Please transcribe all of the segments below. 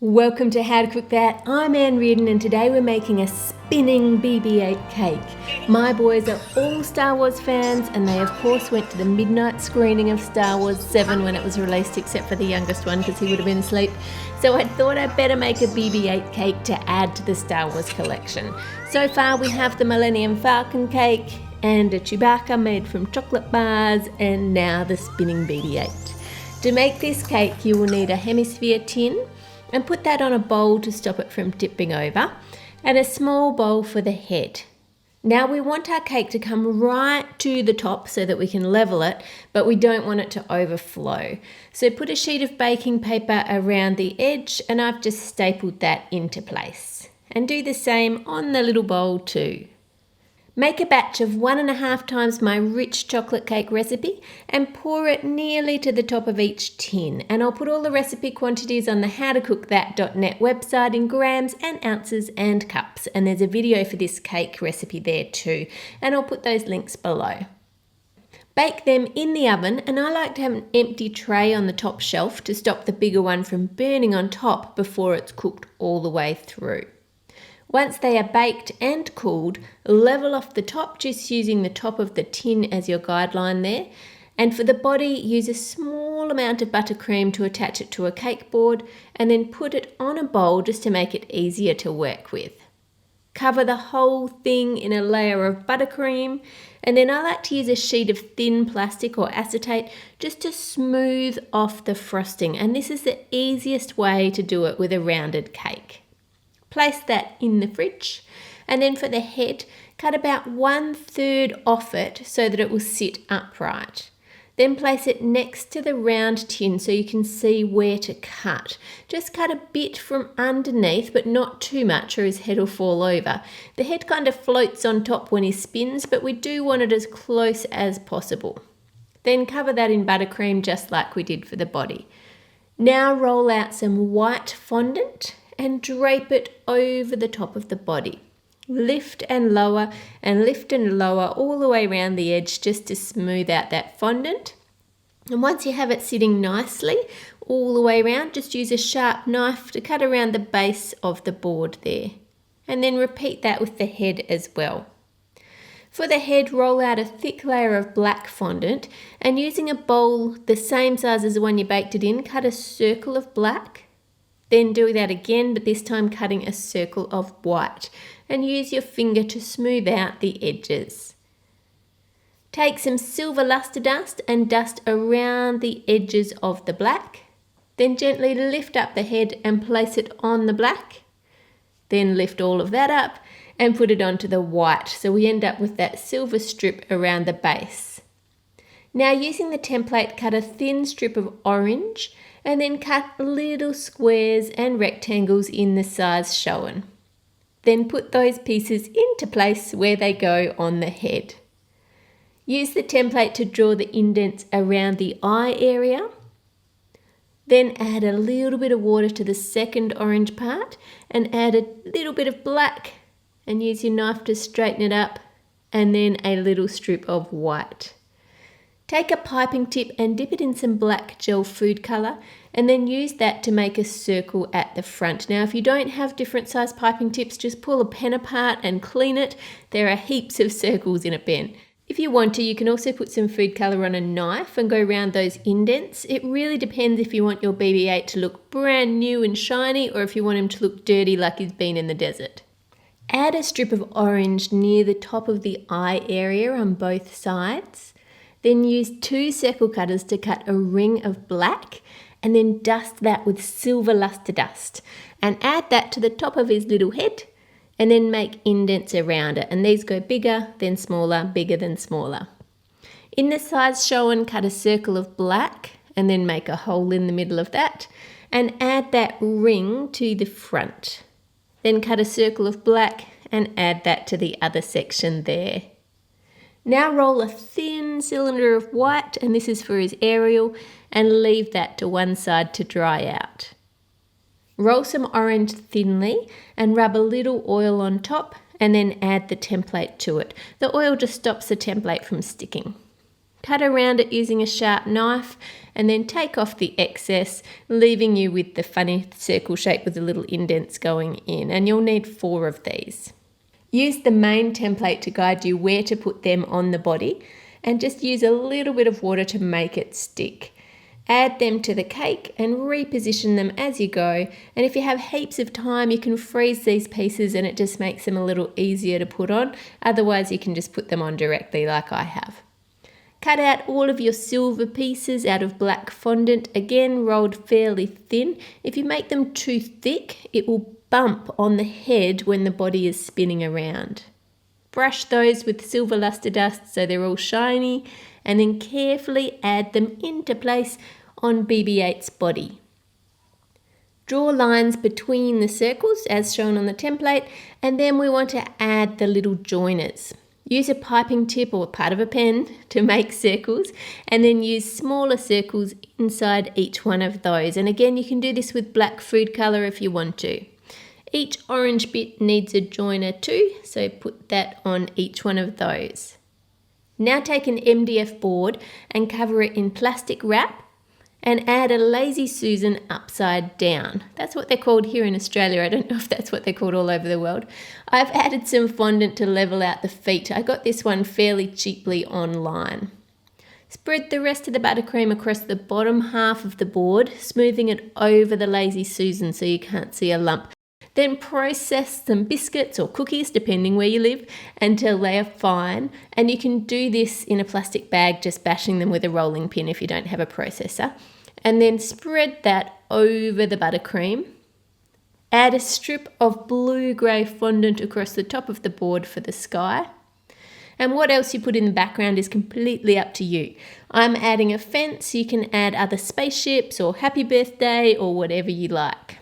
Welcome to How to Cook That. I'm Reardon and today we're making a spinning BB8 cake. My boys are all Star Wars fans and they of course went to the midnight screening of Star Wars 7 when it was released, except for the youngest one because he would have been asleep. So I thought I'd better make a BB8 cake to add to the Star Wars collection. So far we have the Millennium Falcon cake and a Chewbacca made from chocolate bars, and now the spinning BB8. To make this cake you will need a hemisphere tin, and put that on a bowl to stop it from tipping over, and a small bowl for the head. Now we want our cake to come right to the top so that we can level it, but we don't want it to overflow. So put a sheet of baking paper around the edge, and I've just stapled that into place. And do the same on the little bowl too. Make a batch of 1.5 times my rich chocolate cake recipe and pour it nearly to the top of each tin. And I'll put all the recipe quantities on the howtocookthat.net website in grams and ounces and cups. And there's a video for this cake recipe there too. And I'll put those links below. Bake them in the oven, and I like to have an empty tray on the top shelf to stop the bigger one from burning on top before it's cooked all the way through. Once they are baked and cooled, level off the top just using the top of the tin as your guideline there. And for the body, use a small amount of buttercream to attach it to a cake board and then put it on a bowl just to make it easier to work with. Cover the whole thing in a layer of buttercream, and then I like to use a sheet of thin plastic or acetate just to smooth off the frosting, and this is the easiest way to do it with a rounded cake. Place that in the fridge, and then for the head, cut about 1/3 off it so that it will sit upright. Then place it next to the round tin so you can see where to cut. Just cut a bit from underneath, but not too much or his head will fall over. The head kind of floats on top when he spins, but we do want it as close as possible. Then cover that in buttercream just like we did for the body. Now roll out some white fondant and drape it over the top of the body. Lift and lower all the way around the edge just to smooth out that fondant. And once you have it sitting nicely all the way around, just use a sharp knife to cut around the base of the board there. And then repeat that with the head as well. For the head, roll out a thick layer of black fondant, and using a bowl the same size as the one you baked it in, cut a circle of black. Then do that again, but this time cutting a circle of white, and use your finger to smooth out the edges. Take some silver luster dust and dust around the edges of the black. Then gently lift up the head and place it on the black. Then lift all of that up and put it onto the white, so we end up with that silver strip around the base. Now using the template, cut a thin strip of orange and then cut little squares and rectangles in the size shown. Then put those pieces into place where they go on the head. Use the template to draw the indents around the eye area. Then add a little bit of water to the second orange part and add a little bit of black and use your knife to straighten it up, and then a little strip of white. Take a piping tip and dip it in some black gel food colour, and then use that to make a circle at the front. Now if you don't have different size piping tips, just pull a pen apart and clean it. There are heaps of circles in a pen. If you want to, you can also put some food colour on a knife and go around those indents. It really depends if you want your BB8 to look brand new and shiny, or if you want him to look dirty like he's been in the desert. Add a strip of orange near the top of the eye area on both sides. Then use 2 circle cutters to cut a ring of black, and then dust that with silver luster dust. And add that to the top of his little head, and then make indents around it. And these go bigger, then smaller, bigger than smaller. In the size shown, cut a circle of black, and then make a hole in the middle of that, and add that ring to the front. Then cut a circle of black and add that to the other section there. Now roll a thin cylinder of white, and this is for his aerial, and leave that to one side to dry out. Roll some orange thinly and rub a little oil on top, and then add the template to it. The oil just stops the template from sticking. Cut around it using a sharp knife and then take off the excess, leaving you with the funny circle shape with the little indents going in, and you'll need 4 of these. Use the main template to guide you where to put them on the body, and just use a little bit of water to make it stick. Add them to the cake and reposition them as you go, and if you have heaps of time you can freeze these pieces and it just makes them a little easier to put on. Otherwise you can just put them on directly like I have. Cut out all of your silver pieces out of black fondant, again rolled fairly thin. If you make them too thick, it will bump on the head when the body is spinning around. Brush those with silver luster dust so they're all shiny, and then carefully add them into place on BB8's body. Draw lines between the circles as shown on the template, and then we want to add the little joiners. Use a piping tip or part of a pen to make circles, and then use smaller circles inside each one of those. And again, you can do this with black food colour if you want to. Each orange bit needs a joiner too, so put that on each one of those. Now take an MDF board and cover it in plastic wrap and add a Lazy Susan upside down. That's what they're called here in Australia. I don't know if that's what they're called all over the world. I've added some fondant to level out the feet. I got this one fairly cheaply online. Spread the rest of the buttercream across the bottom half of the board, smoothing it over the Lazy Susan so you can't see a lump. Then process some biscuits or cookies, depending where you live, until they are fine. And you can do this in a plastic bag, just bashing them with a rolling pin if you don't have a processor. And then spread that over the buttercream. Add a strip of blue-grey fondant across the top of the board for the sky. And what else you put in the background is completely up to you. I'm adding a fence. You can add other spaceships or happy birthday or whatever you like.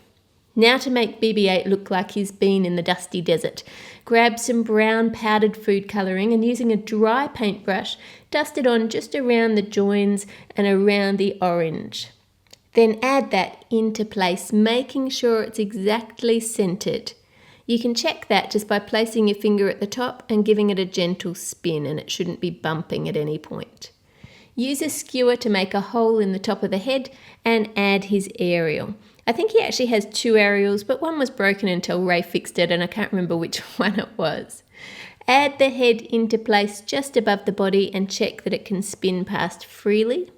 Now to make BB8 look like he's been in the dusty desert, grab some brown powdered food colouring and using a dry paintbrush, dust it on just around the joins and around the orange. Then add that into place, making sure it's exactly centred. You can check that just by placing your finger at the top and giving it a gentle spin, and it shouldn't be bumping at any point. Use a skewer to make a hole in the top of the head and add his aerial. I think he actually has 2 aerials, but one was broken until Ray fixed it and I can't remember which one it was. Add the head into place just above the body and check that it can spin past freely.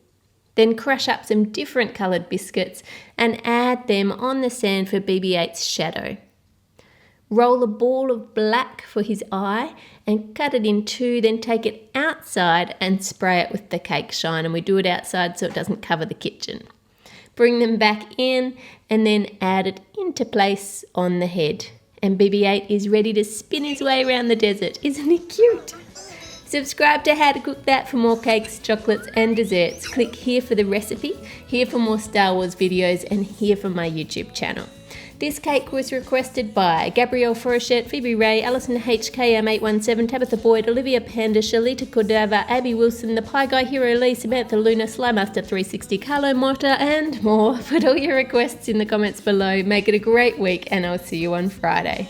Then crush up some different coloured biscuits and add them on the sand for BB8's shadow. Roll a ball of black for his eye and cut it in 2, then take it outside and spray it with the cake shine, and we do it outside so it doesn't cover the kitchen. Bring them back in and then add it into place on the head. And BB8 is ready to spin his way around the desert. Isn't he cute? Subscribe to How to Cook That for more cakes, chocolates and desserts. Click here for the recipe, here for more Star Wars videos, and here for my YouTube channel. This cake was requested by Gabrielle Forochette, Phoebe Ray, Alison HKM817, Tabitha Boyd, Olivia Panda, Shalita Cordova, Abby Wilson, The Pie Guy, Hero Lee, Samantha Luna, Slymaster360, Carlo Motta and more. Put all your requests in the comments below. Make it a great week and I'll see you on Friday.